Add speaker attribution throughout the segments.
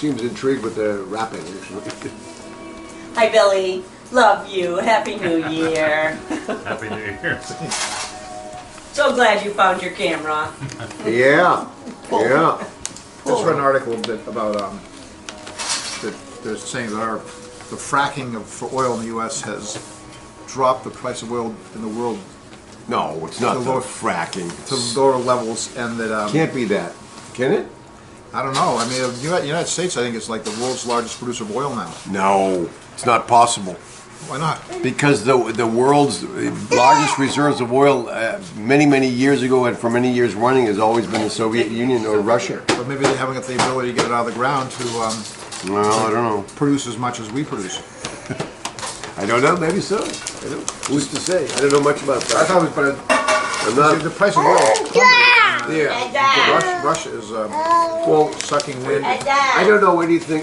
Speaker 1: seems intrigued with the rapping, actually.
Speaker 2: Hi, Billy. Love you. Happy New Year.
Speaker 3: Happy New Year.
Speaker 2: So glad you found your camera.
Speaker 1: Yeah, yeah.
Speaker 4: Just read an article a bit about that they're saying that the fracking for oil in the U.S. has dropped the price of oil in the world
Speaker 1: No, it's not the fracking.
Speaker 4: to lower levels, and that
Speaker 1: Can't be that. Can it?
Speaker 4: I don't know. I mean, the United States, I think, is like the world's largest producer of oil now.
Speaker 1: No, it's not possible.
Speaker 4: Why not?
Speaker 1: Because the world's largest reserves of oil many years ago and for many years running has always been the Soviet Union or Russia.
Speaker 4: But maybe they haven't got the ability to get it out of the ground to
Speaker 1: Well, I don't know.
Speaker 4: produce as much as we produce.
Speaker 1: I don't know. Maybe so. I don't. Who's to say? I don't know much about
Speaker 4: I
Speaker 1: that.
Speaker 4: thought it was,
Speaker 1: I'm
Speaker 4: but
Speaker 1: not.
Speaker 4: the price of oil plummeted.
Speaker 1: Yeah.
Speaker 4: Russia is
Speaker 1: Well,
Speaker 4: sucking wind.
Speaker 1: I don't know anything,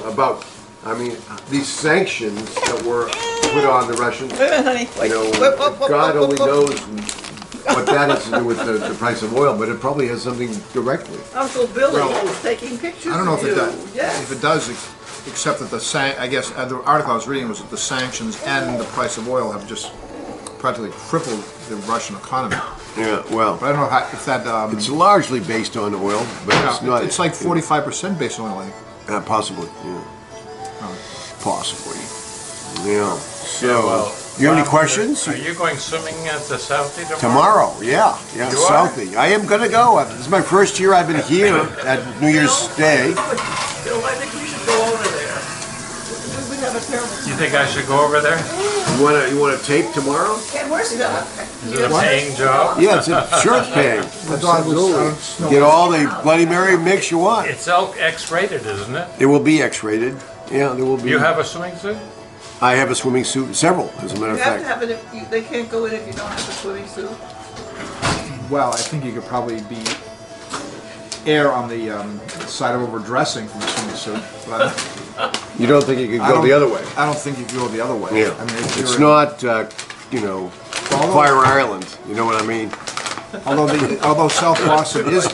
Speaker 1: about. I mean, these sanctions that were put on the Russians.
Speaker 5: Wait a minute, honey. Wait.
Speaker 1: God only knows what that has to do with the price of oil, but it probably has something directly.
Speaker 5: Uncle Billy
Speaker 4: Well,
Speaker 5: is taking pictures
Speaker 4: I don't know
Speaker 5: of
Speaker 4: if it
Speaker 5: you.
Speaker 4: does.
Speaker 5: Yes.
Speaker 4: If it does, except that I guess the article I was reading was that the sanctions and the price of oil have just practically crippled the Russian economy.
Speaker 1: Yeah, well,
Speaker 4: But I don't know if that.
Speaker 1: it's largely based on oil, but it's not.
Speaker 4: It's like 45% based on oil, I think.
Speaker 1: Possibly, yeah. Possibly. Yeah. So,
Speaker 3: Well,
Speaker 1: you have any questions?
Speaker 3: Are you going swimming at the Southie tomorrow?
Speaker 1: Tomorrow, yeah,
Speaker 3: You are?
Speaker 1: Southie. I am gonna go. This is my first year I've been here at New Year's Day.
Speaker 5: Bill, I think we should go over there. We have a terrible.
Speaker 3: You think I should go over there?
Speaker 1: You want to tape tomorrow?
Speaker 5: Ken, where's the dog?
Speaker 3: Is it a paying job?
Speaker 1: Yeah, it's paying.
Speaker 4: The dog was,
Speaker 1: Get all the Bloody Mary mix you want.
Speaker 3: It's X-rated, isn't it?
Speaker 1: It will be X-rated. Yeah, there will be.
Speaker 3: You have a swimming suit?
Speaker 1: I have a swimming suit, several, as a matter
Speaker 5: You
Speaker 1: of
Speaker 5: have to
Speaker 1: fact.
Speaker 5: have it. They can't go in if you don't have a swimming suit.
Speaker 4: well, I think you could probably err on the side of overdressing from the swimming suit. But
Speaker 1: You don't think you could
Speaker 4: I
Speaker 1: go
Speaker 4: don't-
Speaker 1: the other way?
Speaker 4: I don't think you can go the other way.
Speaker 1: Yeah.
Speaker 4: I mean, if
Speaker 1: It's
Speaker 4: you're in-
Speaker 1: not, Fire Island. You know what I mean?
Speaker 4: Although South Boston is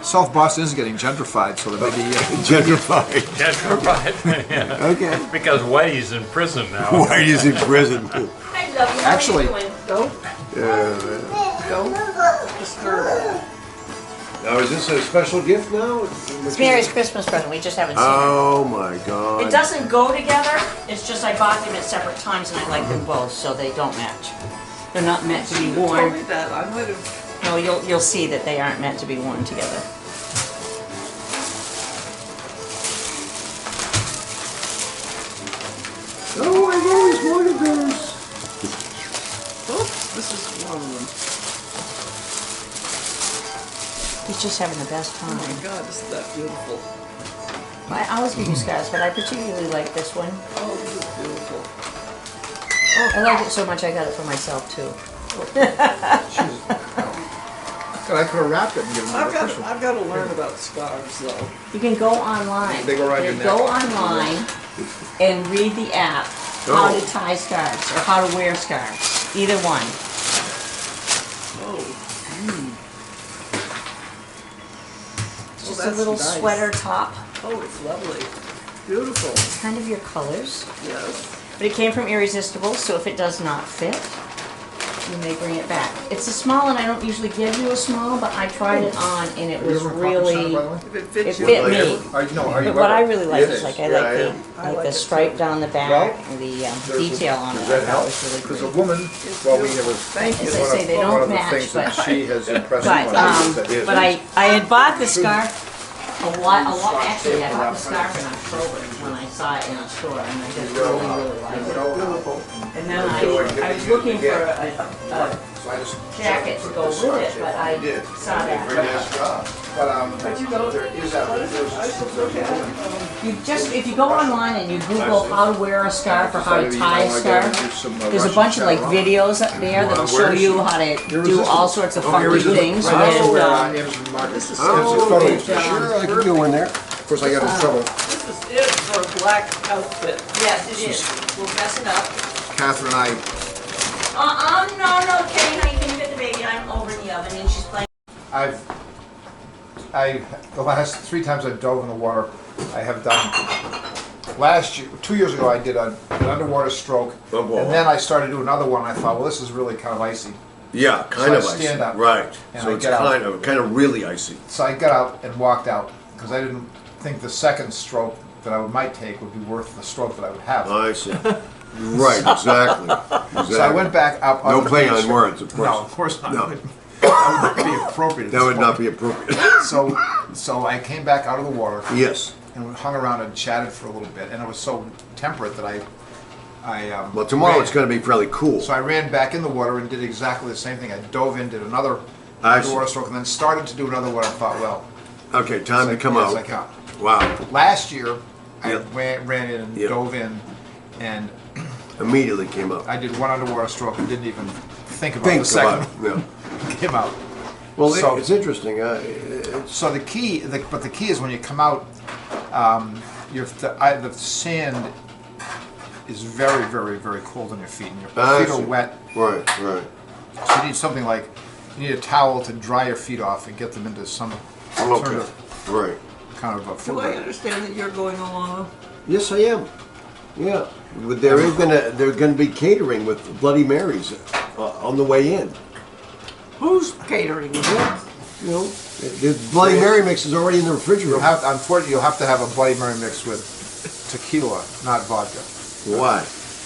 Speaker 4: South Boston is getting gentrified, so there may be.
Speaker 1: Gentrified.
Speaker 3: Gentrified. Yeah.
Speaker 1: Okay.
Speaker 3: Because Whitey's in prison now.
Speaker 1: Why is in prison?
Speaker 2: Hi, love you.
Speaker 4: Actually-
Speaker 2: How are you doing?
Speaker 5: Don't disturb.
Speaker 1: Now, is this a special gift now?
Speaker 2: It's Mary's Christmas present. We just haven't seen
Speaker 1: Oh my God.
Speaker 2: it. It doesn't go together. It's just I bought them at separate times and I like them both, so they don't match. They're not meant to be
Speaker 5: You told
Speaker 2: worn.
Speaker 5: me that. I might have.
Speaker 2: No, you'll see that they aren't meant to be worn together.
Speaker 1: Oh, I've always wanted those.
Speaker 5: Oops, this is one of them.
Speaker 2: He's just having the best
Speaker 5: Oh
Speaker 2: time.
Speaker 5: my God, isn't that beautiful?
Speaker 2: I always give you scarves, but I particularly like this one.
Speaker 5: Oh, this is beautiful.
Speaker 2: I like it so much I got it for myself too.
Speaker 4: I could have wrapped it and given it a Christmas.
Speaker 5: I've got to learn about scarves though.
Speaker 2: You can go online.
Speaker 4: They go around your neck.
Speaker 2: Go online and read the app, how to tie scarves or how to wear scarves. Either one.
Speaker 5: Oh,
Speaker 2: It's just a
Speaker 5: that's
Speaker 2: little
Speaker 5: nice.
Speaker 2: sweater top.
Speaker 5: oh, it's lovely. Beautiful.
Speaker 2: It's kind of your colors.
Speaker 5: Yes.
Speaker 2: But it came from Irresistible, so if it does not fit, you may bring it back. It's a small, and I don't usually give you a small, but I tried it on, and it
Speaker 4: Are you
Speaker 2: was
Speaker 4: ever a Papa Santa,
Speaker 2: really,
Speaker 4: by the way?
Speaker 5: If it
Speaker 2: it
Speaker 5: fits you.
Speaker 2: fit
Speaker 1: like
Speaker 2: me.
Speaker 4: Are you
Speaker 2: But what I
Speaker 4: ever-
Speaker 2: really like
Speaker 1: It
Speaker 2: is
Speaker 1: is.
Speaker 2: like,
Speaker 1: Yeah,
Speaker 2: I
Speaker 1: I
Speaker 2: like
Speaker 5: like
Speaker 2: the
Speaker 5: it
Speaker 2: stripe
Speaker 5: too.
Speaker 2: down the back
Speaker 4: Well,
Speaker 2: and the detail on it.
Speaker 1: does
Speaker 2: I
Speaker 1: that
Speaker 2: thought
Speaker 1: help?
Speaker 2: was really
Speaker 4: There's a
Speaker 2: great.
Speaker 4: woman, well, we have a.
Speaker 5: Thank you.
Speaker 2: As I say, they
Speaker 4: one
Speaker 2: don't
Speaker 4: of the
Speaker 2: match,
Speaker 4: things that
Speaker 2: but-
Speaker 4: she has impressed
Speaker 2: But,
Speaker 4: me on is that-
Speaker 2: but I had bought the scarf a lot, actually I bought the scarf in October when I saw it in a store, and I just really liked it. And then I was looking for a jacket to go with it, but I saw that.
Speaker 4: But you know, there is
Speaker 2: If you go online and you Google how to wear a scarf or how to tie a scarf, there's a bunch of like videos up there that'll show you how to do all sorts of funky things. And,
Speaker 4: This is
Speaker 1: Oh, sure, I could go in there.
Speaker 4: Of course, I got in trouble.
Speaker 5: This is it for a black outfit.
Speaker 2: yes, it is. We'll mess it up.
Speaker 4: Catherine and I,
Speaker 2: No, Kenny, how you can get the baby? I'm over in the oven and she's playing.
Speaker 4: I've the last 3 times I've dove in the water, I have done. Last year, 2 years ago, I did an underwater stroke,
Speaker 1: Oh, boy.
Speaker 4: and then I started doing another one. And I thought, well, this is really kind of icy.
Speaker 1: Yeah, kind
Speaker 4: So I
Speaker 1: of icy.
Speaker 4: stand up
Speaker 1: Right.
Speaker 4: and
Speaker 1: So
Speaker 4: I
Speaker 1: it's
Speaker 4: get out.
Speaker 1: kind of really icy.
Speaker 4: So I got out and walked out because I didn't think the second stroke that I might take would be worth the stroke that I would have.
Speaker 1: I see. Right, exactly.
Speaker 4: So I went back up.
Speaker 1: No
Speaker 4: on the
Speaker 1: play
Speaker 4: beach.
Speaker 1: on words, of course.
Speaker 4: No, of course not.
Speaker 1: No.
Speaker 4: That would not be appropriate. at
Speaker 1: That
Speaker 4: this
Speaker 1: would not
Speaker 4: point.
Speaker 1: be appropriate.
Speaker 4: So I came back out of the water
Speaker 1: Yes.
Speaker 4: and we hung around and chatted for a little bit, and it was so temperate that I
Speaker 1: Well, tomorrow
Speaker 4: ran-
Speaker 1: it's going to be fairly cool.
Speaker 4: So I ran back in the water and did exactly the same thing. I dove in, did another
Speaker 1: I see.
Speaker 4: underwater stroke, and then started to do another one. I thought, well,
Speaker 1: Okay, time to
Speaker 4: as
Speaker 1: come
Speaker 4: as
Speaker 1: out.
Speaker 4: I can.
Speaker 1: Wow.
Speaker 4: Last year,
Speaker 1: Yep.
Speaker 4: I ran in and
Speaker 1: Yep.
Speaker 4: dove in, and
Speaker 1: Immediately came out.
Speaker 4: I did one underwater stroke and didn't even think about the
Speaker 1: Think
Speaker 4: second
Speaker 1: about it. Yeah.
Speaker 4: one. Came out.
Speaker 1: Well,
Speaker 4: So-
Speaker 1: it's interesting.
Speaker 4: So the key is when you come out, the sand is very, very, very cold on your feet, and your
Speaker 1: I
Speaker 4: feet are
Speaker 1: see.
Speaker 4: wet.
Speaker 1: Right, right.
Speaker 4: So you need something like, you need a towel to dry your feet off and get them into some
Speaker 1: Okay.
Speaker 4: alternative
Speaker 1: Right.
Speaker 4: kind of a
Speaker 5: Do
Speaker 4: foot
Speaker 5: I
Speaker 4: rate.
Speaker 5: understand that you're going along?
Speaker 1: Yes, I am. Yeah. They're gonna be catering with Bloody Marys on the way in.
Speaker 5: Who's catering?
Speaker 1: You know, the Bloody Mary mix is already in the refrigerator.
Speaker 4: Unfortunately, you'll have to have a Bloody Mary mixed with tequila, not vodka,
Speaker 1: Why?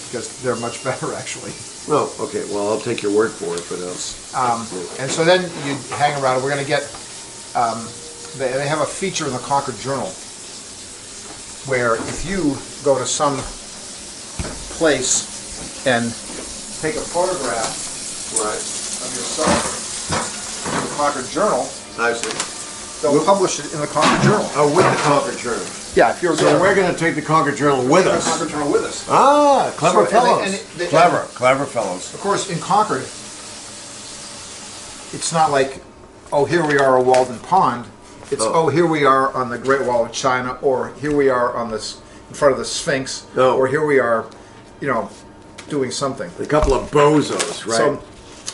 Speaker 4: because they're much better actually.
Speaker 1: Oh, okay. Well, I'll take your word for it, but
Speaker 4: And so then you hang around. We're going to get. They have a feature in the Concord Journal where if you go to some place and take a photograph
Speaker 1: right.
Speaker 4: of yourself in the Concord Journal,
Speaker 1: I see.
Speaker 4: they'll publish it in the Concord Journal.
Speaker 1: Oh, with the Concord Journal.
Speaker 4: Yeah, if you're
Speaker 1: So we're gonna take the Concord Journal with
Speaker 4: the
Speaker 1: us.
Speaker 4: Concord Journal with us.
Speaker 1: Ah, clever
Speaker 4: So, and
Speaker 1: fellows.
Speaker 4: they-
Speaker 1: Clever fellows.
Speaker 4: Of course, in Concord, it's not like, oh, here we are at Walden Pond. It's,
Speaker 1: Oh.
Speaker 4: oh, here we are on the Great Wall of China, or here we are on this, in front of the Sphinx,
Speaker 1: Oh.
Speaker 4: or here we are, doing something.
Speaker 1: A couple of bozos, right?
Speaker 4: So,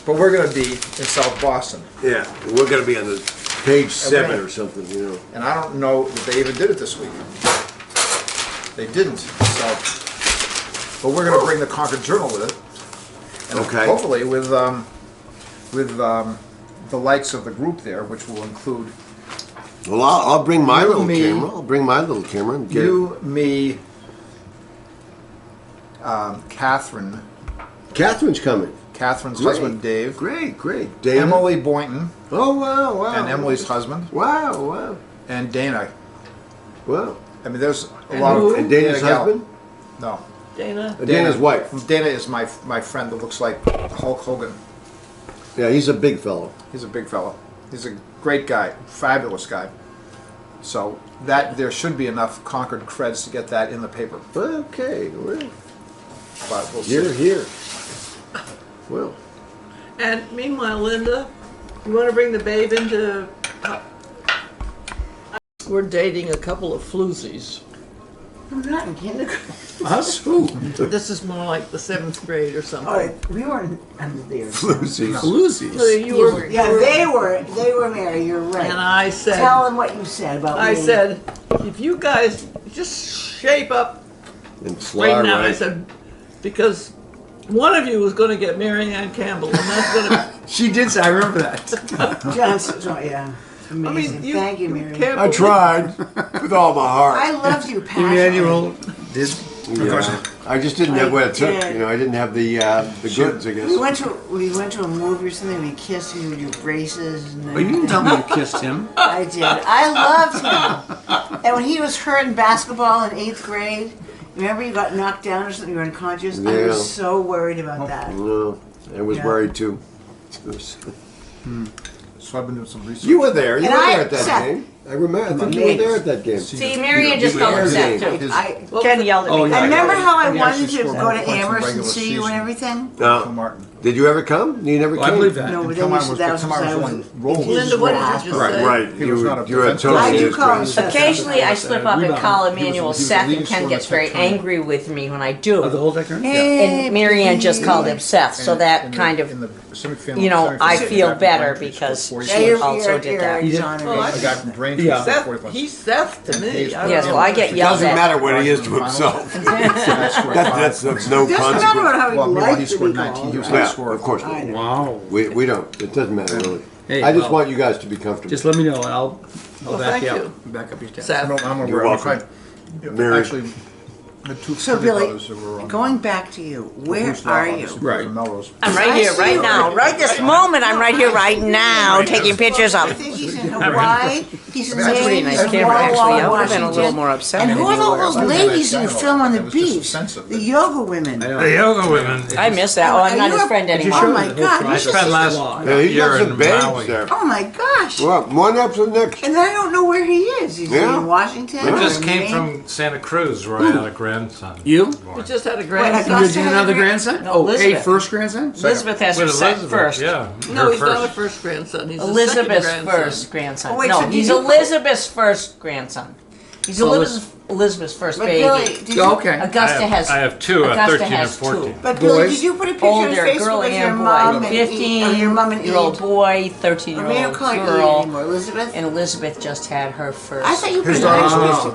Speaker 4: but we're going to be in South Boston,
Speaker 1: Yeah, we're gonna be on the page 7
Speaker 4: right.
Speaker 1: or something,
Speaker 4: and I don't know that they even did it this week. They didn't, so. But we're going to bring the Concord Journal with it, and
Speaker 1: Okay.
Speaker 4: hopefully with the likes of the group there, which will include
Speaker 1: Well, I'll bring my
Speaker 4: You,
Speaker 1: little
Speaker 4: me.
Speaker 1: camera. I'll bring my little camera and get
Speaker 4: you, me, Catherine,
Speaker 1: Catherine's coming.
Speaker 4: Catherine's
Speaker 1: Great.
Speaker 4: husband Dave,
Speaker 1: Great. Dana.
Speaker 4: Emily Boynton,
Speaker 1: Oh, wow.
Speaker 4: and Emily's husband,
Speaker 1: Wow.
Speaker 4: and Dana.
Speaker 1: Wow.
Speaker 4: I mean, there's a lot
Speaker 5: who?
Speaker 4: of
Speaker 1: And Dana's
Speaker 4: Dana Gal.
Speaker 1: husband?
Speaker 4: No,
Speaker 5: Dana?
Speaker 1: Dana's wife.
Speaker 4: Dana is my friend that looks like Hulk Hogan.
Speaker 1: Yeah, he's a big fellow.
Speaker 4: He's a big fellow. He's a great guy, fabulous guy. So that there should be enough Concord creds to get that in the paper,
Speaker 1: Okay, well,
Speaker 4: but we'll
Speaker 1: here.
Speaker 4: see.
Speaker 1: Well,
Speaker 5: And meanwhile, Linda, you want to bring the babe into... We're dating a couple of floozies.
Speaker 2: I'm not in kindergarten.
Speaker 5: Us? Who? This is more like the 7th grade or something.
Speaker 2: Oh, we weren't under there.
Speaker 5: Floozies? You were...
Speaker 2: Yeah, they were married, you're right.
Speaker 5: And I said...
Speaker 2: Tell them what you said about me.
Speaker 5: I said, if you guys just shape up
Speaker 1: and
Speaker 5: right
Speaker 1: Sly,
Speaker 5: now, I
Speaker 1: right?
Speaker 5: said, because one of you was going to get Mary Ann Campbell, and that's going to...
Speaker 4: She did say, I remember that.
Speaker 2: Johnson, yeah.
Speaker 5: I
Speaker 2: Amazing.
Speaker 5: mean,
Speaker 2: Thank you, Mary.
Speaker 5: can't
Speaker 1: I
Speaker 5: believe-
Speaker 1: tried with all my heart.
Speaker 2: I loved you passionately.
Speaker 4: Did
Speaker 1: Yeah. I just didn't have what it took.
Speaker 2: did.
Speaker 1: I didn't have the goods, I guess.
Speaker 2: We went to a movie or something. We kissed. We would do braces. And
Speaker 6: But you didn't tell me you kissed him.
Speaker 2: I did. I loved him. And when he was hurt in basketball in 8th grade, remember you got knocked down or something? You were unconscious. I
Speaker 1: Yeah.
Speaker 2: was so worried about that.
Speaker 1: No, I was
Speaker 2: Yeah.
Speaker 1: worried too.
Speaker 4: So I've been doing some research.
Speaker 1: You were there. You
Speaker 2: And
Speaker 1: were
Speaker 2: I
Speaker 1: there at that
Speaker 2: sat-
Speaker 1: game. I remember. I think you were there at that game.
Speaker 7: See, Marion just felt
Speaker 1: were
Speaker 7: upset
Speaker 1: there.
Speaker 7: too.
Speaker 2: I
Speaker 7: Ken yelled at me.
Speaker 6: Oh, yeah.
Speaker 2: I remember how I
Speaker 4: He
Speaker 2: wanted
Speaker 4: actually
Speaker 2: to
Speaker 4: scored
Speaker 2: go
Speaker 4: more
Speaker 2: to
Speaker 4: points in
Speaker 2: Amherst and
Speaker 4: regular
Speaker 2: see you and
Speaker 4: season.
Speaker 2: everything.
Speaker 1: No.
Speaker 4: Phil Martin.
Speaker 1: Did you ever come? You never
Speaker 6: Well,
Speaker 1: came?
Speaker 6: I believe that.
Speaker 7: No, but
Speaker 4: Until
Speaker 7: then
Speaker 4: mine
Speaker 7: you
Speaker 4: was,
Speaker 7: said that was
Speaker 4: until mine was
Speaker 7: because
Speaker 4: on roll.
Speaker 5: Linda, what did you just
Speaker 1: Right,
Speaker 5: say?
Speaker 1: right.
Speaker 4: He was not a
Speaker 1: You're
Speaker 4: defensive
Speaker 7: Why
Speaker 1: totally
Speaker 7: do you
Speaker 1: his
Speaker 7: call him
Speaker 1: friend.
Speaker 7: Seth?
Speaker 2: Occasionally, I slip up and
Speaker 6: Rebound.
Speaker 2: call
Speaker 4: He was
Speaker 2: Emmanuel
Speaker 4: a
Speaker 2: Seth,
Speaker 4: leading
Speaker 2: and Ken
Speaker 4: scorer
Speaker 2: gets
Speaker 4: at
Speaker 2: very
Speaker 4: that time.
Speaker 2: angry with me when I
Speaker 6: Of the
Speaker 2: do.
Speaker 6: whole technique?
Speaker 2: And Marianne just called him Seth, so that
Speaker 4: In the-
Speaker 2: kind
Speaker 4: in
Speaker 2: of,
Speaker 4: the semifinal-
Speaker 2: you know, I
Speaker 4: semifinal,
Speaker 2: feel
Speaker 4: got
Speaker 2: better
Speaker 4: brain
Speaker 2: because
Speaker 4: for
Speaker 2: she
Speaker 7: Yeah,
Speaker 2: also did that.
Speaker 7: you're
Speaker 6: did?
Speaker 7: exonerated.
Speaker 5: Oh,
Speaker 4: I got brain
Speaker 6: Yeah.
Speaker 4: for
Speaker 5: Seth,
Speaker 4: 45.
Speaker 5: he's Seth to me. I don't
Speaker 2: Yes,
Speaker 5: know.
Speaker 2: well, I get
Speaker 1: It
Speaker 2: yelled
Speaker 1: doesn't
Speaker 2: at.
Speaker 1: matter what he is to himself. That's of no
Speaker 7: Doesn't matter
Speaker 1: consequence.
Speaker 7: how he
Speaker 4: Well, meanwhile, he
Speaker 7: likes to
Speaker 4: scored
Speaker 7: be
Speaker 4: 19. He
Speaker 7: called.
Speaker 4: was
Speaker 7: right?
Speaker 4: high
Speaker 1: Yeah,
Speaker 4: scorer.
Speaker 1: of course.
Speaker 7: I know.
Speaker 6: Wow.
Speaker 1: We don't. It doesn't matter really.
Speaker 6: Hey,
Speaker 1: I just
Speaker 6: well,
Speaker 1: want you guys to be comfortable.
Speaker 6: Just let me know and I'll
Speaker 5: Well,
Speaker 6: back
Speaker 5: thank
Speaker 6: you
Speaker 5: you.
Speaker 6: up. Back up your step.
Speaker 5: Seth.
Speaker 4: I'm
Speaker 1: You're
Speaker 4: aware. I'm
Speaker 1: welcome.
Speaker 4: trying-
Speaker 1: Mary.
Speaker 4: Actually, the two
Speaker 7: So
Speaker 4: Kennedy
Speaker 7: Billy,
Speaker 4: brothers that were on
Speaker 7: going back to you, where
Speaker 4: Bruce Law,
Speaker 7: are you?
Speaker 4: obviously,
Speaker 6: Right.
Speaker 4: Melrose.
Speaker 2: I'm right here, right now, right this moment, I'm right here, right now, taking pictures
Speaker 7: I
Speaker 2: of.
Speaker 7: think he's in Hawaii. He's in
Speaker 2: That's a pretty nice
Speaker 7: Maine,
Speaker 2: camera,
Speaker 7: he's in
Speaker 2: actually. I
Speaker 7: Walla,
Speaker 2: would have been a little
Speaker 7: Washington.
Speaker 2: more upset.
Speaker 7: And
Speaker 2: if
Speaker 7: who
Speaker 2: you
Speaker 7: are all
Speaker 2: were.
Speaker 7: those ladies you film on the beach? The yoga women.
Speaker 6: I know.
Speaker 3: The yoga women.
Speaker 2: I miss that. Oh, I'm not his friend
Speaker 7: Oh
Speaker 2: anymore.
Speaker 7: my God!
Speaker 3: I
Speaker 7: you should
Speaker 3: spent
Speaker 7: see-
Speaker 3: last
Speaker 1: Yeah, he's
Speaker 3: year
Speaker 1: got some
Speaker 3: in
Speaker 1: babes
Speaker 3: Maui.
Speaker 1: there.
Speaker 7: Oh my gosh!
Speaker 1: Well, one after the next.
Speaker 7: And I don't know where he is. Is
Speaker 1: Yeah.
Speaker 7: he in Washington?
Speaker 3: We
Speaker 7: or
Speaker 3: just
Speaker 7: in
Speaker 3: came
Speaker 7: Maine?
Speaker 3: from Santa Cruz where I had a grandson.
Speaker 6: You?
Speaker 3: born.
Speaker 5: We just had a
Speaker 7: Wait,
Speaker 5: grandson.
Speaker 7: I
Speaker 6: You did another grandson?
Speaker 2: No,
Speaker 6: Oh, a
Speaker 2: Elizabeth.
Speaker 6: first grandson?
Speaker 2: Elizabeth has her
Speaker 3: With
Speaker 2: set
Speaker 3: Elizabeth,
Speaker 2: first.
Speaker 3: yeah.
Speaker 5: No,
Speaker 3: her
Speaker 5: he's not a
Speaker 3: first.
Speaker 5: first grandson. He's a
Speaker 2: Elizabeth's
Speaker 5: second grandson.
Speaker 2: first grandson.
Speaker 7: Oh, wait,
Speaker 2: No,
Speaker 7: so did
Speaker 2: he's
Speaker 7: you-
Speaker 2: Elizabeth's first grandson. He's Elizabeth's first
Speaker 7: But
Speaker 2: baby.
Speaker 7: Billy, did you?
Speaker 6: Okay.
Speaker 2: Augusta has.
Speaker 3: I have two, a
Speaker 2: Augusta
Speaker 3: 13 and
Speaker 2: has
Speaker 3: 14.
Speaker 2: two.
Speaker 7: But Billy,
Speaker 6: Boys?
Speaker 7: did you put a picture on
Speaker 2: Older
Speaker 7: Facebook
Speaker 2: girl
Speaker 7: of your
Speaker 2: and
Speaker 7: mom
Speaker 2: boy.
Speaker 7: and your mom and
Speaker 2: 15-year-old
Speaker 7: Eve?
Speaker 2: boy,
Speaker 7: I mean, I
Speaker 2: 13-year-old
Speaker 7: don't call it Eve
Speaker 2: girl,
Speaker 7: anymore. Elizabeth.
Speaker 2: and Elizabeth just had her first.
Speaker 7: I thought you put
Speaker 4: His
Speaker 7: a
Speaker 4: daughter's
Speaker 7: picture.
Speaker 4: listed.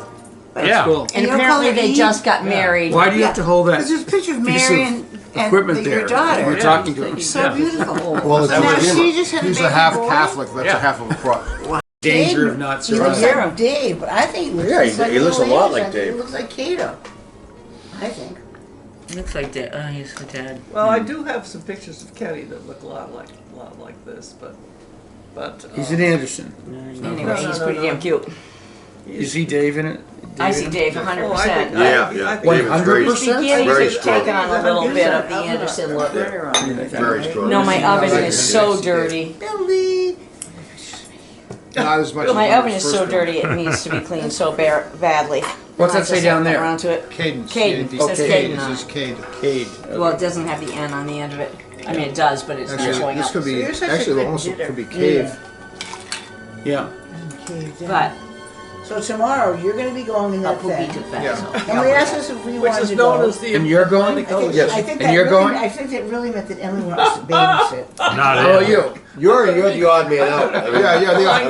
Speaker 3: Yeah.
Speaker 6: Cool.
Speaker 2: And
Speaker 7: You don't
Speaker 2: apparently
Speaker 7: call her
Speaker 2: they
Speaker 7: Eve?
Speaker 2: just got married.
Speaker 6: Why do you have to hold that
Speaker 7: Because there's a picture of
Speaker 6: piece
Speaker 7: Mary
Speaker 6: of
Speaker 7: and
Speaker 6: equipment
Speaker 7: your
Speaker 6: there?
Speaker 7: daughter.
Speaker 6: We're talking to him.
Speaker 7: So beautiful.
Speaker 4: Well, it's
Speaker 7: Now
Speaker 1: was him.
Speaker 7: she just had a
Speaker 4: he's
Speaker 7: baby
Speaker 4: a half
Speaker 7: boy.
Speaker 4: Catholic. That's
Speaker 3: Yeah.
Speaker 4: a half of a crook.
Speaker 6: Danger of not
Speaker 7: He looks
Speaker 6: surviving.
Speaker 7: like Dave, but I think he looks
Speaker 1: Yeah,
Speaker 7: just like
Speaker 1: he looks a
Speaker 7: little
Speaker 1: lot
Speaker 7: Angel.
Speaker 1: like Dave.
Speaker 7: He looks like Kato. I think.
Speaker 2: Looks like that. Oh, he's her dad.
Speaker 5: Well, I do have some pictures of Kenny that look a lot like this, but.
Speaker 6: He's an Anderson.
Speaker 2: Anyway,
Speaker 5: No,
Speaker 2: he's
Speaker 5: no,
Speaker 2: pretty
Speaker 5: no.
Speaker 2: damn cute.
Speaker 6: You see Dave in it?
Speaker 2: I see
Speaker 6: in it?
Speaker 2: Dave
Speaker 5: Oh, I
Speaker 2: 100%.
Speaker 5: think-
Speaker 1: Yeah,
Speaker 5: I
Speaker 1: yeah.
Speaker 5: think-
Speaker 1: David's very,
Speaker 6: 100%?
Speaker 2: Beginning
Speaker 1: very
Speaker 2: to
Speaker 1: strong.
Speaker 2: take on a little bit of the Anderson look.
Speaker 1: Very strong.
Speaker 2: No, my oven
Speaker 4: like
Speaker 2: is
Speaker 4: it.
Speaker 2: so dirty.
Speaker 7: Billy.
Speaker 4: Not as much.
Speaker 2: My
Speaker 4: as
Speaker 2: oven is
Speaker 4: first
Speaker 2: so
Speaker 4: one.
Speaker 2: dirty it needs to be cleaned so badly.
Speaker 6: What's that
Speaker 2: I
Speaker 6: say
Speaker 2: just
Speaker 6: down
Speaker 2: haven't got
Speaker 6: there?
Speaker 2: around to it.
Speaker 4: Cadence.
Speaker 2: Caden. It says
Speaker 6: Okay.
Speaker 2: Caden on
Speaker 4: This is
Speaker 2: it.
Speaker 4: Cade.
Speaker 6: Cade.
Speaker 2: Well, it doesn't have the N on the end of it. I mean, it does, but it's not
Speaker 4: Actually,
Speaker 2: showing
Speaker 4: this
Speaker 2: up.
Speaker 4: could be.
Speaker 7: So you're such a
Speaker 4: Actually,
Speaker 7: good
Speaker 4: almost
Speaker 7: knitter.
Speaker 4: could be cave.
Speaker 6: Yeah.
Speaker 2: But
Speaker 7: So tomorrow you're going to be going in
Speaker 2: I'll
Speaker 7: that
Speaker 2: put me
Speaker 7: thing.
Speaker 2: too fast.
Speaker 4: Yeah.
Speaker 2: so-
Speaker 7: And we asked us if we
Speaker 5: Which
Speaker 7: wanted
Speaker 5: is
Speaker 7: to
Speaker 5: known
Speaker 7: go.
Speaker 5: as the.
Speaker 6: And you're going?
Speaker 7: I think,
Speaker 4: Yes.
Speaker 7: I think
Speaker 6: And
Speaker 7: that
Speaker 6: you're
Speaker 7: really,
Speaker 6: going?
Speaker 7: I think that really meant that Emily wants to babysit.
Speaker 3: Not
Speaker 6: How about
Speaker 3: in.
Speaker 6: you?
Speaker 1: You're the odd man out. I mean,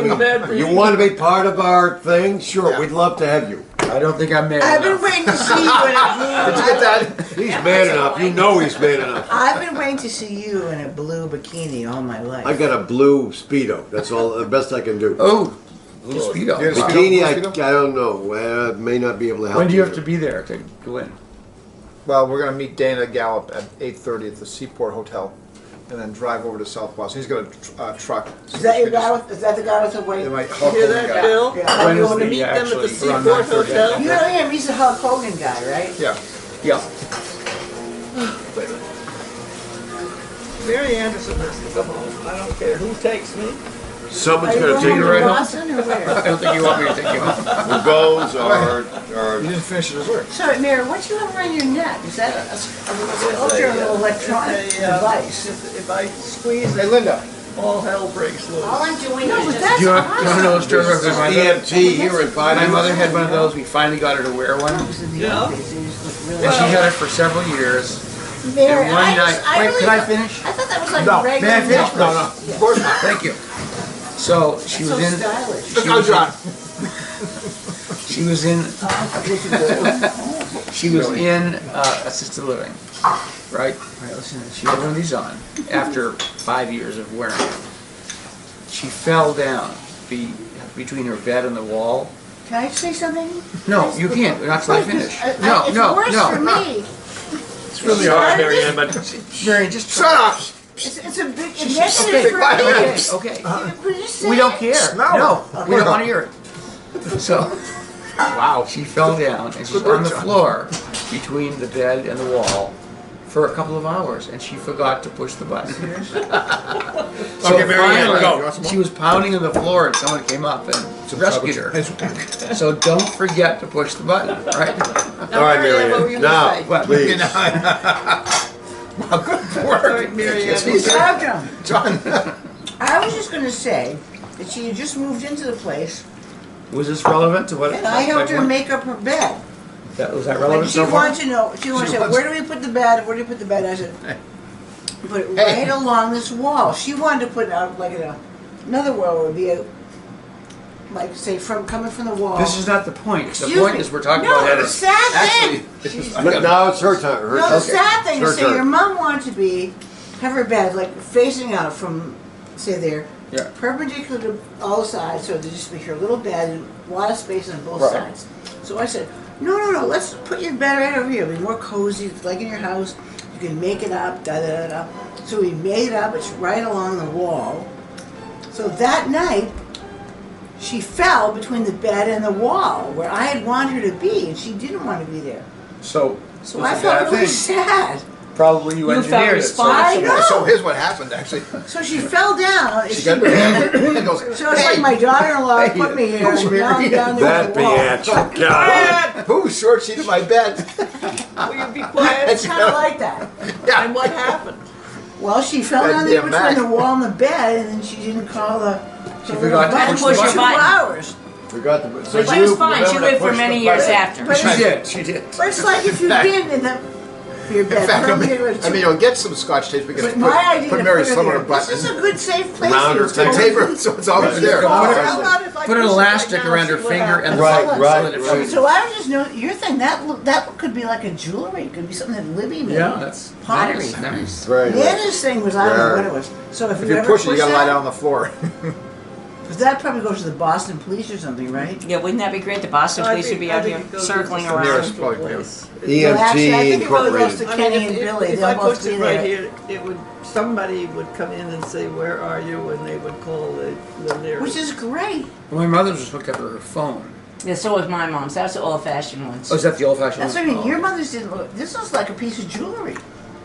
Speaker 4: Yeah.
Speaker 5: Bad for
Speaker 1: You want to be part of our thing? Sure, we'd love to have you.
Speaker 6: I don't think I'm married
Speaker 7: I've been
Speaker 6: enough.
Speaker 7: waiting to see you in a blue.
Speaker 1: He's man enough. You know he's man enough.
Speaker 7: I've been waiting to see you in a blue bikini all my life.
Speaker 1: I got a blue Speedo. That's all the best I can do.
Speaker 6: Oh, blue Speedo.
Speaker 4: Yeah,
Speaker 6: Wow.
Speaker 1: Bikini, I
Speaker 4: Speedo?
Speaker 1: don't know. May not be able to help
Speaker 6: When do you have
Speaker 1: there.
Speaker 6: to be there to go in?
Speaker 4: Well, we're gonna meet Dana Gallup at 8:30 at the Seaport Hotel, and then drive over to South Boston. He's got a truck.
Speaker 7: Is that your guy? Is that the guy with the white?
Speaker 4: They might
Speaker 5: You
Speaker 4: Hulk
Speaker 5: hear
Speaker 4: Hogan
Speaker 5: that,
Speaker 4: guy.
Speaker 5: Bill?
Speaker 7: Yeah.
Speaker 6: When
Speaker 5: You
Speaker 6: is
Speaker 5: want to
Speaker 6: the
Speaker 5: meet them at the
Speaker 6: actually
Speaker 5: Seaport
Speaker 4: around 9:30?
Speaker 5: Hotel?
Speaker 7: You know him? He's the Hulk Hogan guy, right?
Speaker 4: Yeah.
Speaker 6: Yeah.
Speaker 5: Mary Anderson has to come home. I don't care who takes me.
Speaker 1: Someone's
Speaker 7: Are you
Speaker 1: going to
Speaker 7: going
Speaker 1: take
Speaker 7: to
Speaker 1: her in.
Speaker 7: Boston or where?
Speaker 6: I don't think you want me to take you home.
Speaker 1: Who goes or
Speaker 4: He didn't finish his dessert.
Speaker 7: Sorry, Mary, what you have around your neck? Is that a little electronic device?
Speaker 5: If I squeeze
Speaker 4: Hey,
Speaker 5: it,
Speaker 4: Linda.
Speaker 5: all hell breaks loose.
Speaker 2: All I'm doing
Speaker 7: No,
Speaker 2: is
Speaker 7: but
Speaker 2: just...
Speaker 7: that's
Speaker 6: Do you want to know a story about my mother?
Speaker 1: EMT here in 5
Speaker 6: My mother
Speaker 1: minutes.
Speaker 6: had one of those. We finally got her to wear one.
Speaker 5: Yeah.
Speaker 6: And she had it for several years.
Speaker 7: Mary,
Speaker 6: And one night, wait,
Speaker 7: really
Speaker 6: can I
Speaker 7: thought-
Speaker 6: finish?
Speaker 7: I thought that was like
Speaker 4: No,
Speaker 7: a regular.
Speaker 6: May I finish?
Speaker 7: necklace.
Speaker 6: No, no, of course not. Thank you. So she
Speaker 7: So
Speaker 6: was in.
Speaker 7: stylish.
Speaker 6: She was She was in. She was in assisted living, right? She had one of these on after 5 years of wearing it. She fell down between her bed and the wall.
Speaker 7: Can I say something?
Speaker 6: No, you can't. Not till I finish. No,
Speaker 7: It's
Speaker 6: no,
Speaker 7: worse for
Speaker 6: no.
Speaker 7: me.
Speaker 3: It's really hard, Mary Ann, but
Speaker 6: Marion, just
Speaker 4: Shut up!
Speaker 7: It's a big. It's
Speaker 6: Okay,
Speaker 7: for me.
Speaker 6: okay.
Speaker 7: Could you say
Speaker 6: We don't
Speaker 7: it?
Speaker 6: care.
Speaker 4: No.
Speaker 6: No, we don't want to hear it. So, wow, she fell down and she's on the floor between the bed and the wall for a couple of hours, and she forgot to push the button. So
Speaker 1: Okay, Mary Ann,
Speaker 6: finally,
Speaker 1: go.
Speaker 6: she was pounding on the floor, and someone came up and rescued her. So don't forget to push the button, right?
Speaker 1: All right,
Speaker 5: Mary Ann, what were
Speaker 1: Mary
Speaker 5: you
Speaker 1: Ann.
Speaker 5: gonna
Speaker 1: Now,
Speaker 5: say?
Speaker 6: What?
Speaker 1: please.
Speaker 4: Well, good
Speaker 5: All
Speaker 4: work.
Speaker 5: right, Mary Ann.
Speaker 4: John.
Speaker 7: I was just gonna say that she had just moved into the place,
Speaker 6: Was this relevant to what?
Speaker 7: and I helped her
Speaker 6: what-
Speaker 7: make up her bed.
Speaker 6: Was that
Speaker 7: But
Speaker 6: relevant
Speaker 7: she
Speaker 6: so far?
Speaker 7: wanted to know, she wanted to say,
Speaker 4: wants-
Speaker 7: where do we put the bed, where do we put the bed? I said, put it
Speaker 4: Hey.
Speaker 7: right along this wall. She wanted to put it out like another wall would be like say coming from the wall.
Speaker 6: This is not the point.
Speaker 7: Excuse
Speaker 6: The point
Speaker 7: me.
Speaker 6: is we're talking
Speaker 7: No,
Speaker 6: about
Speaker 7: the sad thing.
Speaker 1: But now it's her time. Her
Speaker 7: No, the
Speaker 1: time.
Speaker 7: sad thing
Speaker 1: Her
Speaker 7: is, say
Speaker 1: turn.
Speaker 7: your mom wanted to have her bed like facing out from, say there,
Speaker 6: Yeah.
Speaker 7: perpendicular to all sides, so there'd just be her little bed and a lot of space on both
Speaker 4: Right.
Speaker 7: sides. So I said, no, let's put your bed right over here. It'll be more cozy, it's like in your house. You can make it up, da da da da. So we made it up. It's right along the wall. So that night, she fell between the bed and the wall where I had wanted her to be, and she didn't want to be there.
Speaker 6: So
Speaker 7: So I felt really sad.
Speaker 6: Probably you
Speaker 2: You felt
Speaker 6: engineered it. So
Speaker 7: I know.
Speaker 4: So here's what happened, actually.
Speaker 7: So she fell down.
Speaker 4: She got and goes,
Speaker 7: So it's like my daughter-in-law
Speaker 4: Hey,
Speaker 7: put me here,
Speaker 4: who's
Speaker 7: and now I'm
Speaker 4: Mary
Speaker 7: down there
Speaker 1: That
Speaker 7: with the wall.
Speaker 1: bitch. God.
Speaker 4: who's short sheet of my bed?
Speaker 5: Will you be quiet?
Speaker 7: It's kind of like that.
Speaker 4: Yeah.
Speaker 5: And what happened?
Speaker 7: Well, she fell
Speaker 4: That
Speaker 7: down there
Speaker 4: damn
Speaker 7: between
Speaker 4: Mac.
Speaker 7: the wall and the bed, and then she didn't call the.
Speaker 6: She forgot to
Speaker 7: button
Speaker 6: push
Speaker 7: for
Speaker 6: the
Speaker 7: 2
Speaker 2: button.
Speaker 7: hours.
Speaker 1: Forgot the.
Speaker 2: But she was fine. She lived for many years after.
Speaker 7: But
Speaker 6: She
Speaker 7: it's,
Speaker 6: did. She did.
Speaker 7: but it's like if you did in the for your bed.
Speaker 4: In fact,
Speaker 7: perpendicular to-
Speaker 4: you'll get some scotch tape because
Speaker 7: but my idea
Speaker 4: put
Speaker 7: to
Speaker 4: Mary's
Speaker 7: put
Speaker 4: thumb
Speaker 7: her
Speaker 4: on her
Speaker 7: there.
Speaker 4: butt
Speaker 7: This is a
Speaker 4: and
Speaker 7: good, safe place.
Speaker 1: Round
Speaker 7: here.
Speaker 1: her
Speaker 7: It's
Speaker 1: finger.
Speaker 7: totally-
Speaker 4: tape her so it's always there.
Speaker 5: How about if I
Speaker 6: Put an
Speaker 5: push it
Speaker 6: elastic
Speaker 5: right now,
Speaker 6: around her
Speaker 5: see what
Speaker 6: finger and
Speaker 5: happens?
Speaker 6: the
Speaker 1: Right,
Speaker 6: thumb
Speaker 1: right,
Speaker 6: so that it
Speaker 1: right.
Speaker 6: freezes.
Speaker 7: So I was just know your thing that could be like a jewelry. It could be something that Libby made.
Speaker 6: Yeah, that's
Speaker 7: pottery.
Speaker 6: nice.
Speaker 1: Very nice.
Speaker 7: Nana's thing was I don't know what it was. So if
Speaker 4: If
Speaker 7: you
Speaker 4: you
Speaker 7: ever
Speaker 4: push it, you gotta lie
Speaker 7: that,
Speaker 4: down on the floor.
Speaker 7: because that probably goes to the Boston police or something, right?
Speaker 2: Yeah, wouldn't that be great? The Boston
Speaker 5: I
Speaker 2: police
Speaker 5: think-
Speaker 2: would be
Speaker 5: I
Speaker 2: out
Speaker 5: think
Speaker 2: here
Speaker 5: it goes
Speaker 2: circling
Speaker 5: to the
Speaker 2: around.
Speaker 4: nearest
Speaker 5: central
Speaker 4: probably,
Speaker 5: place.
Speaker 7: Well, actually, I think
Speaker 1: EMT
Speaker 7: it really goes
Speaker 1: Incorporated.
Speaker 7: to
Speaker 5: I
Speaker 7: Kenny
Speaker 5: mean,
Speaker 7: and
Speaker 5: if
Speaker 7: Billy.
Speaker 5: if
Speaker 7: They'll
Speaker 5: I
Speaker 7: both
Speaker 5: pushed
Speaker 7: be
Speaker 5: it right
Speaker 7: there.
Speaker 5: here, it would, somebody would come in and say, where are you? And they would call the nearest.
Speaker 7: Which is great.
Speaker 6: My mother's was hooked up to her phone.
Speaker 2: Yeah, so was my mom's. That's the old-fashioned ones.
Speaker 6: Oh, is that the old-fashioned
Speaker 7: That's what
Speaker 6: one?
Speaker 7: I mean. Your mother's didn't look. This is like a piece of jewelry.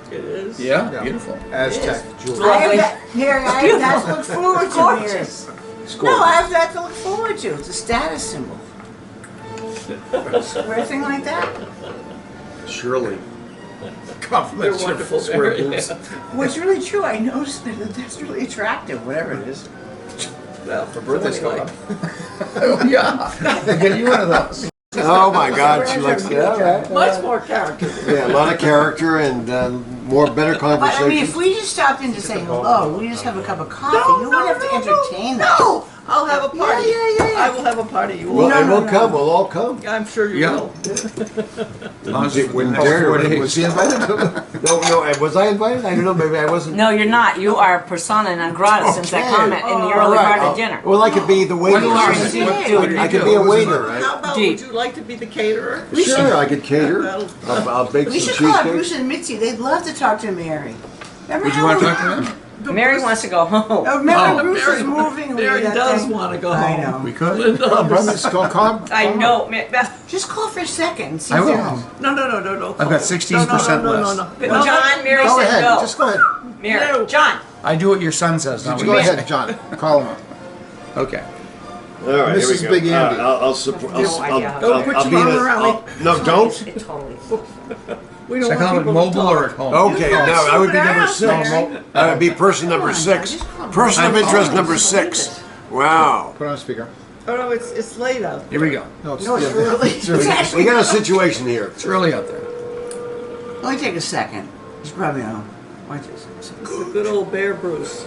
Speaker 5: It is.
Speaker 6: Yeah,
Speaker 4: Yeah.
Speaker 6: beautiful.
Speaker 4: Aztec jewelry.
Speaker 7: I have that, Mary, I have that to look forward to, Mary.
Speaker 2: Gorgeous.
Speaker 7: No, I have that to look forward to. It's a status symbol. Square thing like that.
Speaker 1: Surely.
Speaker 4: Compliments
Speaker 5: They're
Speaker 4: your
Speaker 5: wonderful,
Speaker 4: square
Speaker 5: Mary.
Speaker 4: boobs.
Speaker 7: What's really true, I noticed that that's really attractive, whatever it is.
Speaker 5: Well,
Speaker 4: Her birthday's
Speaker 5: anyway.
Speaker 4: coming up.
Speaker 6: Yeah. They get you one of those.
Speaker 1: Oh my God, she likes that.
Speaker 5: Much more character.
Speaker 1: Yeah, a lot of character and better
Speaker 7: But I mean,
Speaker 1: conversation.
Speaker 7: if we just stopped in to say hello, we just have a cup of coffee, you wouldn't have to entertain us.
Speaker 5: No, I'll have a party.
Speaker 7: Yeah.
Speaker 5: I will have a party. You
Speaker 1: Well,
Speaker 5: will.
Speaker 1: and we'll
Speaker 7: no.
Speaker 1: come. We'll all come.
Speaker 5: I'm sure you
Speaker 6: Yeah.
Speaker 5: will.
Speaker 1: Wouldn't dare.
Speaker 4: Was he invited?
Speaker 1: No. Was I invited? I don't know. Maybe I wasn't.
Speaker 2: No, you're not. You are persona non grata since that
Speaker 1: Okay.
Speaker 2: comment in the
Speaker 1: All
Speaker 2: early
Speaker 1: right,
Speaker 2: part of dinner.
Speaker 1: Well, I could be the waiter.
Speaker 2: you are
Speaker 1: I
Speaker 2: indeed.
Speaker 1: could be a waiter,
Speaker 5: How
Speaker 1: right?
Speaker 5: about,
Speaker 2: Deep.
Speaker 5: would you like to be the caterer?
Speaker 1: Sure, I could cater. I'll bake
Speaker 7: We
Speaker 1: some
Speaker 7: should call it
Speaker 1: cheesecake.
Speaker 7: Bruce and Mitzi, they'd love to talk to Mary. Remember
Speaker 6: Would you
Speaker 7: how
Speaker 6: want to
Speaker 7: we-
Speaker 6: talk to them?
Speaker 2: Mary wants to go home.
Speaker 7: Oh, remember
Speaker 6: Oh,
Speaker 7: Bruce
Speaker 5: Mary-
Speaker 7: is moving away
Speaker 5: Mary
Speaker 7: that
Speaker 5: does
Speaker 7: day?
Speaker 5: want to go
Speaker 7: I
Speaker 5: home.
Speaker 7: know.
Speaker 6: We could.
Speaker 4: Let's go calm.
Speaker 2: I know.
Speaker 7: Just call for a second and see
Speaker 6: I
Speaker 7: if
Speaker 6: will.
Speaker 7: they're home.
Speaker 5: No.
Speaker 6: I've got 16%
Speaker 5: no,
Speaker 6: less.
Speaker 2: But John, Mary
Speaker 4: Go
Speaker 2: said
Speaker 4: ahead.
Speaker 2: no.
Speaker 4: Just go ahead.
Speaker 2: Mary,
Speaker 5: No.
Speaker 2: John.
Speaker 6: I do what your son says, not what
Speaker 4: Go
Speaker 6: you
Speaker 4: ahead,
Speaker 6: say.
Speaker 4: John. Call him up.
Speaker 6: Okay.
Speaker 1: All right, here we
Speaker 4: Mrs.
Speaker 1: go.
Speaker 4: Big Andy.
Speaker 1: I'll support.
Speaker 2: No idea how
Speaker 5: Don't put your arm around me.
Speaker 1: No, don't.
Speaker 2: It totally.
Speaker 5: We don't
Speaker 6: Check out
Speaker 5: want
Speaker 6: at
Speaker 5: people
Speaker 6: mobile
Speaker 5: to
Speaker 6: or
Speaker 5: talk.
Speaker 6: at home.
Speaker 1: Okay, now I would be number
Speaker 7: Sit down,
Speaker 1: 6.
Speaker 7: Mary.
Speaker 1: I would be person number
Speaker 7: on,
Speaker 1: 6.
Speaker 7: just call
Speaker 1: Person of
Speaker 6: I'm
Speaker 1: interest
Speaker 6: calling.
Speaker 1: number 6. Wow.
Speaker 4: Put on speaker.
Speaker 5: Oh, no, it's late out.
Speaker 6: Here we go.
Speaker 4: No, it's,
Speaker 7: No, it's early. It's
Speaker 1: We
Speaker 7: actually,
Speaker 1: got a situation here.
Speaker 6: It's early out there.
Speaker 7: only take a second. He's probably home. Watch this.
Speaker 5: It's the good old Bear Bruce.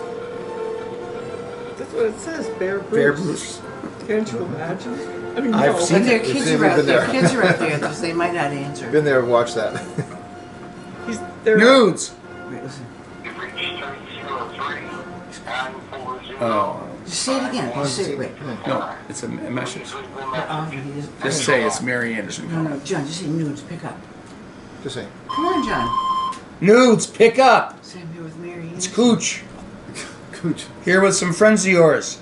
Speaker 5: That's what it says, Bear Bruce.
Speaker 6: Bear Bruce.
Speaker 5: Can't you imagine? I mean,
Speaker 6: I've
Speaker 5: no.
Speaker 6: seen
Speaker 7: But their
Speaker 6: it.
Speaker 7: kids
Speaker 4: seen
Speaker 7: are
Speaker 4: it,
Speaker 7: out
Speaker 4: been
Speaker 7: there.
Speaker 4: there.
Speaker 7: Kids are out there, so they might not answer.
Speaker 4: been there, watch that.
Speaker 5: They're
Speaker 6: Nudes.
Speaker 7: Wait, listen.
Speaker 6: Oh.
Speaker 7: Just say it again. Just say it. Wait.
Speaker 6: No, it's a message.
Speaker 7: He doesn't-
Speaker 6: Just say it's Mary Anderson.
Speaker 7: No, John, just say nudes. Pick up.
Speaker 4: Just say.
Speaker 7: Come on, John.
Speaker 6: Nudes, pick up.
Speaker 7: Say I'm here with Mary.
Speaker 6: It's Cooch.
Speaker 4: Cooch.
Speaker 6: Here with some friends of yours.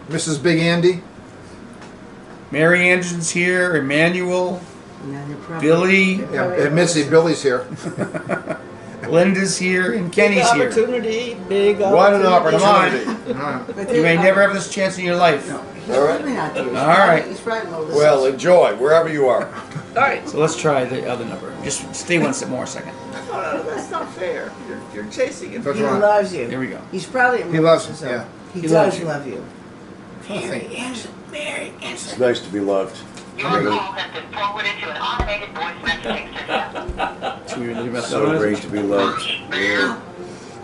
Speaker 4: Mrs. Big Andy.
Speaker 6: Mary Anderson's here, Emmanuel,
Speaker 7: Now you're probably-
Speaker 6: Billy,
Speaker 4: Yeah, and Missy, Billy's here.
Speaker 6: Linda's here, and
Speaker 5: big
Speaker 6: Kenny's here.
Speaker 5: opportunity, big opportunity.
Speaker 6: What an opportunity.
Speaker 7: But
Speaker 6: You may
Speaker 7: they-
Speaker 6: never have this chance in your life.
Speaker 7: No, he's
Speaker 1: All right.
Speaker 7: probably not there. He's
Speaker 6: All
Speaker 7: probably-
Speaker 6: right.
Speaker 7: He's probably low this
Speaker 1: Well,
Speaker 7: is-
Speaker 1: enjoy wherever you are.
Speaker 5: All right.
Speaker 6: So let's try the other number. Just stay one more second.
Speaker 5: no, that's not fair. You're chasing him.
Speaker 4: What's
Speaker 7: He
Speaker 4: wrong?
Speaker 7: loves you.
Speaker 6: Here we go.
Speaker 7: He's probably
Speaker 4: He loves us,
Speaker 7: so
Speaker 4: yeah.
Speaker 7: He,
Speaker 6: He
Speaker 7: does
Speaker 6: loves you.
Speaker 7: love you.
Speaker 4: thank
Speaker 7: Mary,
Speaker 4: you.
Speaker 7: answer. Mary, answer.
Speaker 1: It's nice to be loved.
Speaker 8: Your call has been forwarded to an automated voice messaging system.
Speaker 6: Should we leave that
Speaker 1: So great to be loved. Yeah.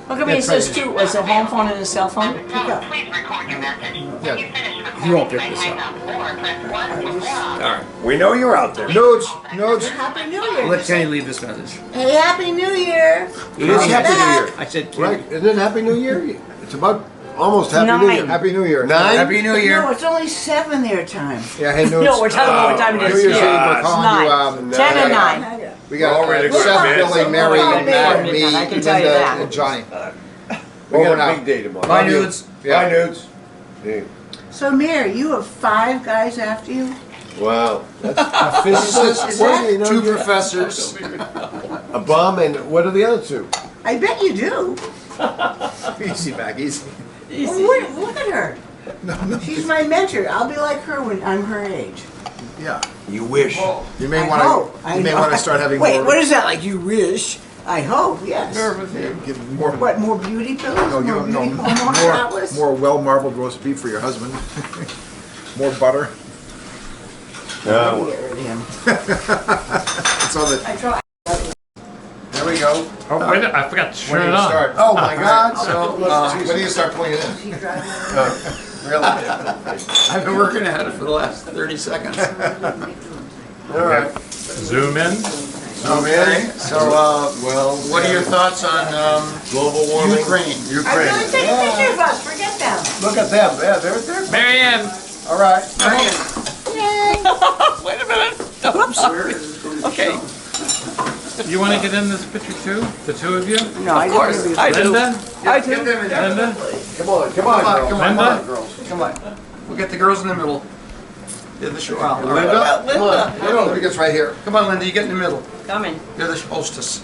Speaker 2: Look at me, it says two, was a home phone and a cell phone?
Speaker 8: Please record your message.
Speaker 4: Yeah.
Speaker 8: When you finish recording,
Speaker 6: You won't pick
Speaker 8: you may
Speaker 6: this
Speaker 8: hang
Speaker 6: up.
Speaker 8: up or press 1 for more options.
Speaker 6: All right.
Speaker 1: We know you're out there.
Speaker 4: Nudes, nudes.
Speaker 7: Happy New Year.
Speaker 6: Let Kenny leave this message.
Speaker 7: Hey, Happy New Year.
Speaker 1: It is Happy New Year.
Speaker 6: I said, Kenny.
Speaker 1: Right, isn't it Happy New Year? It's about almost Happy New Year.
Speaker 4: Happy New Year.
Speaker 1: 9?
Speaker 6: Happy New
Speaker 7: No,
Speaker 6: Year.
Speaker 7: it's only 7 their time.
Speaker 4: Yeah, hey, nudes.
Speaker 2: No, we're talking about what time it
Speaker 4: New
Speaker 2: is
Speaker 4: Year's Eve,
Speaker 2: here.
Speaker 4: we're calling you,
Speaker 2: 10 and 9.
Speaker 4: we got
Speaker 1: Already
Speaker 4: Seth,
Speaker 1: commit.
Speaker 4: Billy, Mary,
Speaker 2: We're
Speaker 4: Matt,
Speaker 2: committed,
Speaker 4: me,
Speaker 2: I can tell you
Speaker 4: Linda,
Speaker 2: that.
Speaker 4: and Johnny.
Speaker 1: We
Speaker 4: Over
Speaker 1: got
Speaker 4: now.
Speaker 1: a big day tomorrow.
Speaker 6: Bye,
Speaker 4: Love you.
Speaker 6: nudes.
Speaker 4: Yeah.
Speaker 1: Bye, nudes. Yeah.
Speaker 7: So, Mary, you have 5 guys after you?
Speaker 1: Wow. That's
Speaker 4: A physicist,
Speaker 7: Is that-
Speaker 1: you know,
Speaker 4: 2 professors.
Speaker 1: a bomb, and what are the other 2?
Speaker 7: I bet you do.
Speaker 4: Easy back, easy.
Speaker 7: Well, look at her. She's my mentor. I'll be like her when I'm her age.
Speaker 4: Yeah.
Speaker 1: You wish.
Speaker 4: You may
Speaker 7: I
Speaker 4: want
Speaker 7: hope.
Speaker 4: to. You may want to start having
Speaker 7: Wait,
Speaker 4: more.
Speaker 7: what is that? Like you wish? I hope, yes.
Speaker 4: Give more.
Speaker 7: What, more beauty pills?
Speaker 4: No,
Speaker 7: more
Speaker 4: give
Speaker 7: beauty
Speaker 4: no,
Speaker 7: hormone tablets?
Speaker 4: more well marbled roast beef for your husband. More butter.
Speaker 1: No.
Speaker 7: Get rid of him.
Speaker 4: It's on the.
Speaker 7: I try.
Speaker 4: There we go.
Speaker 3: Oh, wait, I forgot to
Speaker 4: When
Speaker 3: turn
Speaker 4: do
Speaker 3: it
Speaker 4: you
Speaker 3: on.
Speaker 4: start? Oh my God!
Speaker 6: So,
Speaker 4: When do you start putting it in?
Speaker 7: She's driving.
Speaker 4: Really?
Speaker 6: I've been working at it for the last 30 seconds.
Speaker 1: All right.
Speaker 3: Zoom in.
Speaker 6: Okay, so,
Speaker 1: Well,
Speaker 6: what are your thoughts on
Speaker 1: global warming?
Speaker 6: Ukraine?
Speaker 7: I'm
Speaker 1: Ukraine.
Speaker 7: gonna take a picture of us. Forget them.
Speaker 1: Look at them. Yeah, they're.
Speaker 3: Marianne.
Speaker 1: All right.
Speaker 6: Wait a minute. Oops. Okay.
Speaker 3: You want to get in this picture too? The 2 of you?
Speaker 7: No, I
Speaker 6: Of course,
Speaker 7: don't.
Speaker 6: I do.
Speaker 3: Linda?
Speaker 6: I do.
Speaker 3: Linda?
Speaker 1: Come on, come on, girls.
Speaker 6: Come on,
Speaker 3: Linda?
Speaker 1: girls.
Speaker 6: Come on. We'll get the girls in the middle. Yeah, the show. Well, all right.
Speaker 1: Linda, come on.
Speaker 4: I think it's right here.
Speaker 6: Come on, Linda, you get in the middle.
Speaker 2: Coming.
Speaker 6: You're the hostess.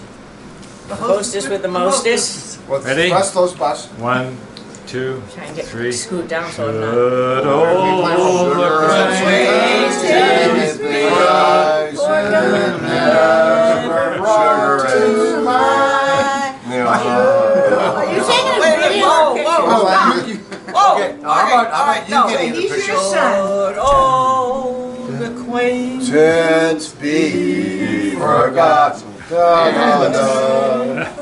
Speaker 2: The hostess with the mostest.
Speaker 4: Well,
Speaker 3: Ready?
Speaker 4: Bust those bus.
Speaker 3: 1, 2,
Speaker 2: Trying to get
Speaker 3: 3.
Speaker 2: scoot down so I'm not.
Speaker 3: Good old
Speaker 7: Are you taking a video?
Speaker 2: Whoa,
Speaker 7: or
Speaker 2: whoa,
Speaker 7: picture?
Speaker 2: Whoa!
Speaker 1: Okay, how about you getting in the
Speaker 7: He's
Speaker 1: picture?
Speaker 7: your son.
Speaker 2: Oh, the queen.
Speaker 1: Since be forgotten. Da, da, da,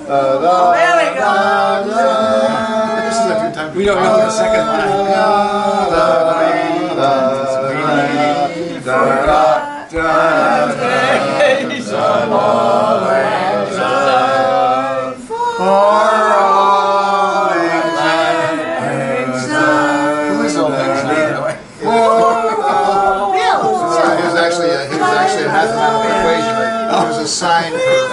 Speaker 1: da, da,
Speaker 7: There we go.
Speaker 4: This is a good time.
Speaker 6: We don't know the second line.
Speaker 4: Who is all that? He was actually a mathematical equation. It was a sign for.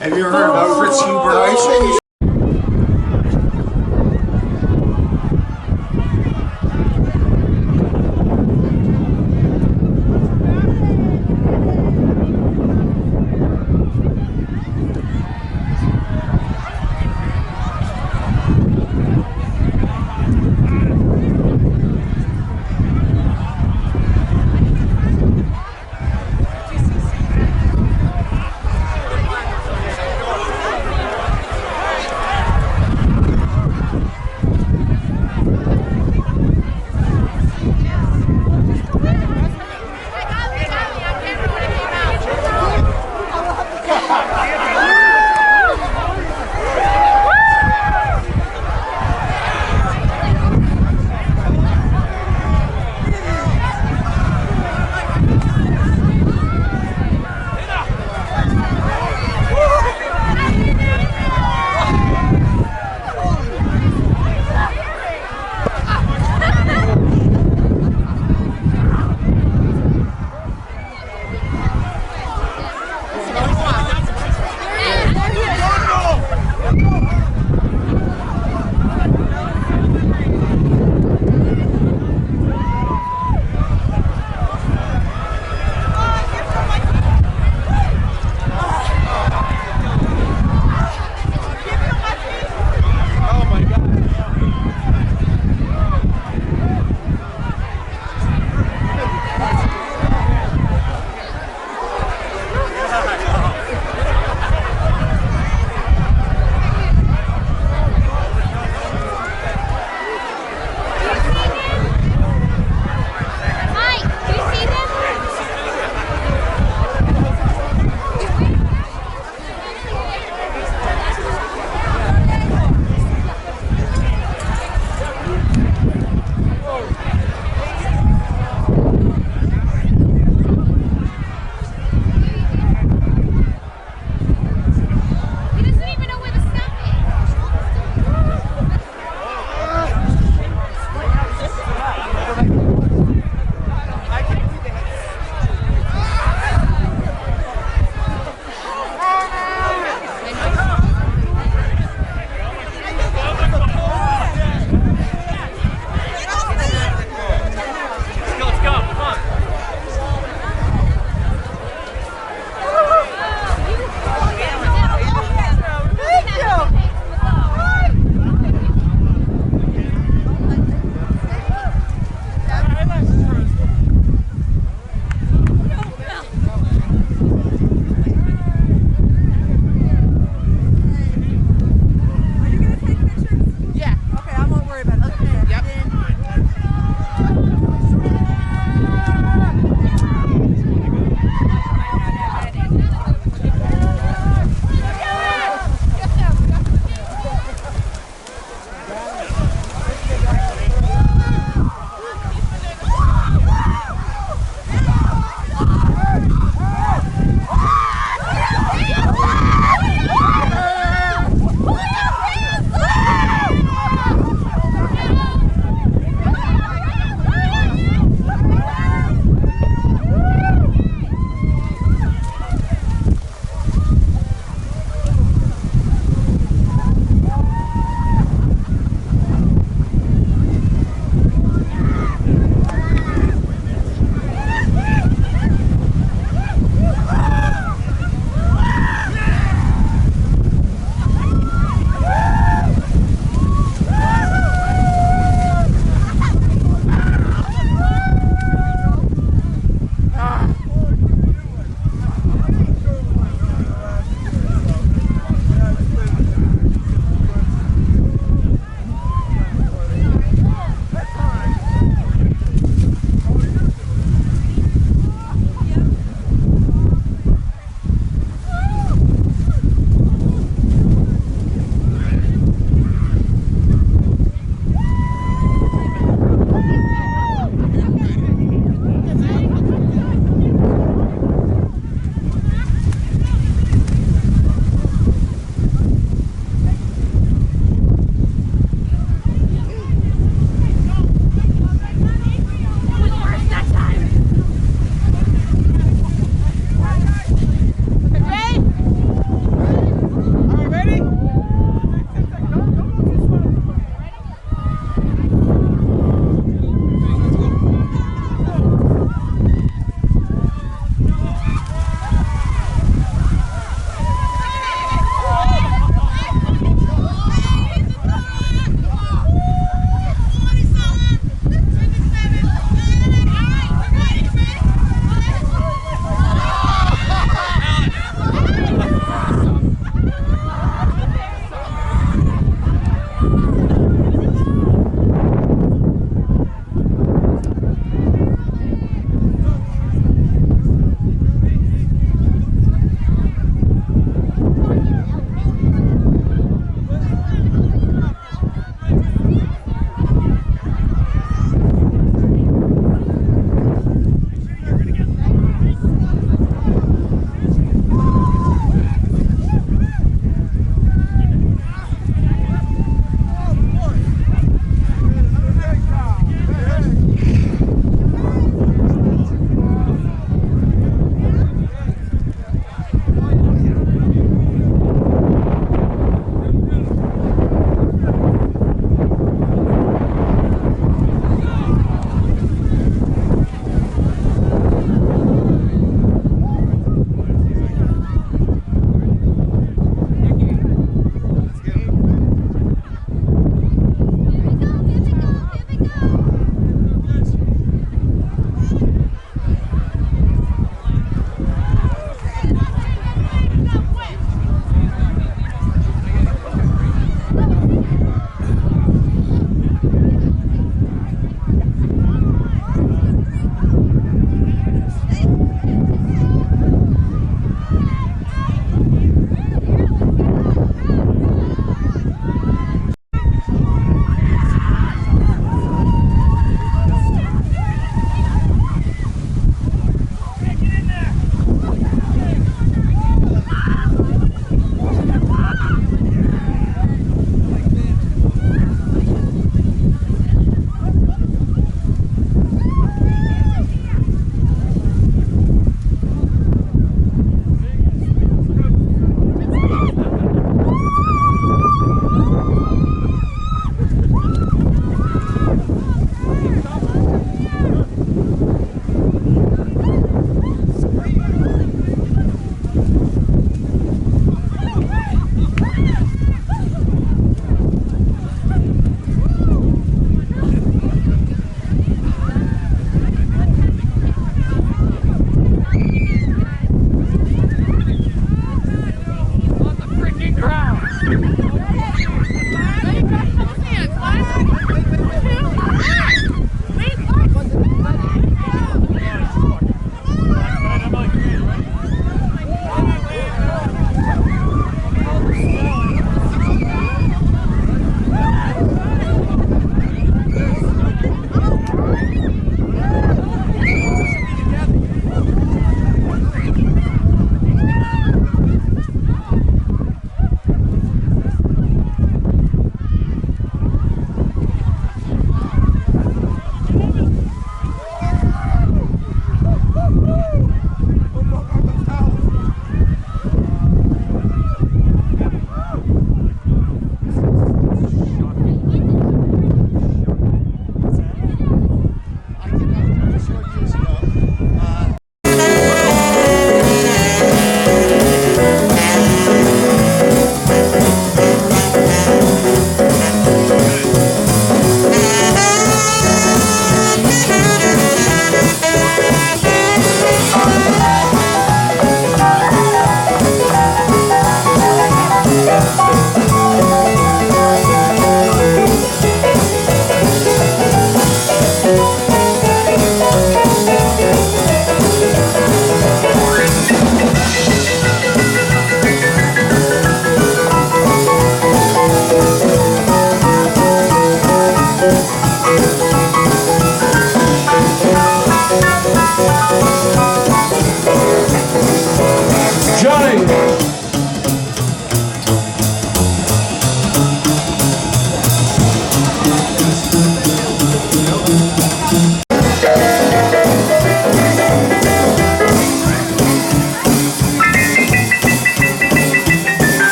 Speaker 6: Have you ever heard of Fritz Huber?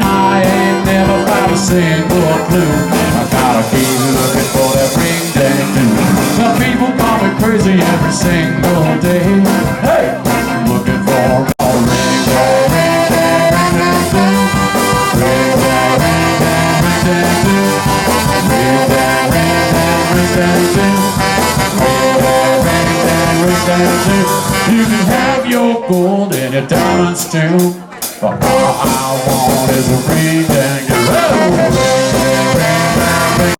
Speaker 9: I ain't never found a single clue. I gotta keep looking for that ring dang do. Some people call me crazy every single day. Hey, looking for a ring dang, ring dang, ring dang do. Ring dang, ring dang, ring dang do. Ring dang, ring dang, ring dang do. Ring dang, ring dang, ring dang do. You can have your gold and your diamonds too, but all I want is a ring dang do. Oh, ring dang, ring dang, ring.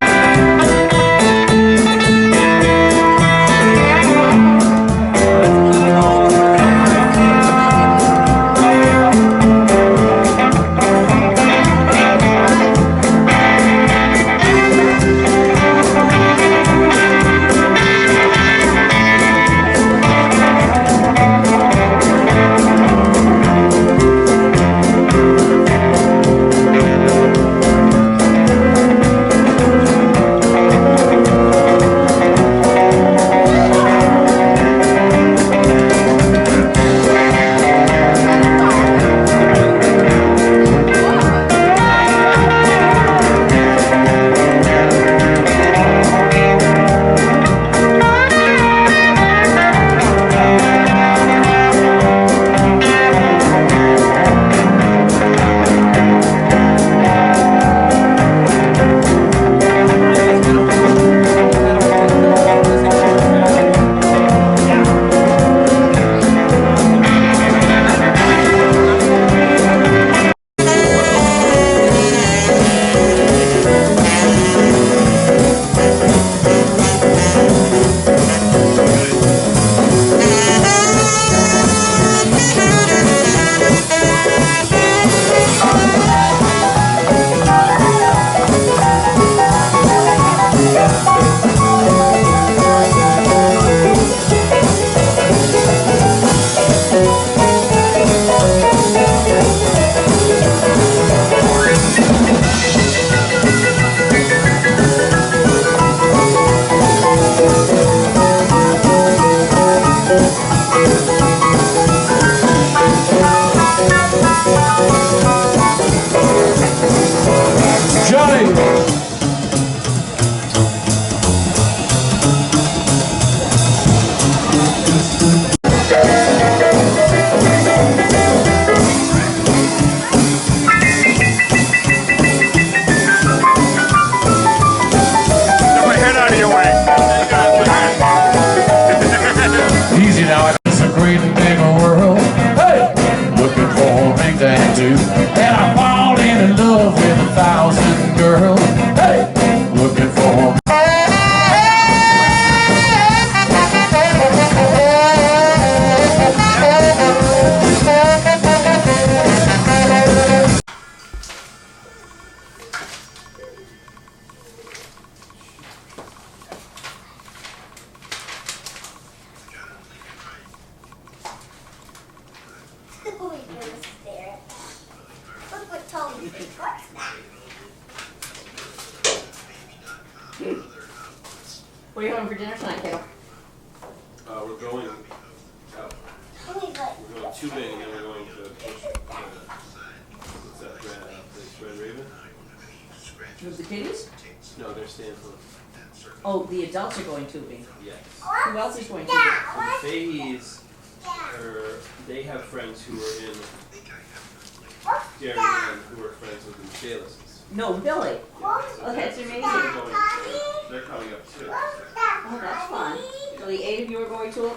Speaker 9: Easy now, it's a great big world. Hey, looking for a ring dang do, and I fall in love with 1,000 girls. Hey, looking for a
Speaker 10: Look what Tony did. What's that?
Speaker 2: What are you having for dinner tonight, kiddo?
Speaker 11: We're going out.
Speaker 10: Tony's like,
Speaker 11: We're going tubing and then we're going to what's that place, Red Raven?
Speaker 2: With the kitties?
Speaker 11: No, they're staying for
Speaker 2: Oh, the adults are going tubing.
Speaker 11: yeah.
Speaker 2: Who else is going tubing?
Speaker 11: And Fahey's, they have friends who are in Darien who are friends with the Chalices.
Speaker 2: No, Billy. Oh, that's
Speaker 11: They're
Speaker 2: amazing.
Speaker 11: going. They're coming up too.
Speaker 2: Oh, that's fun. So the 8 of you are going to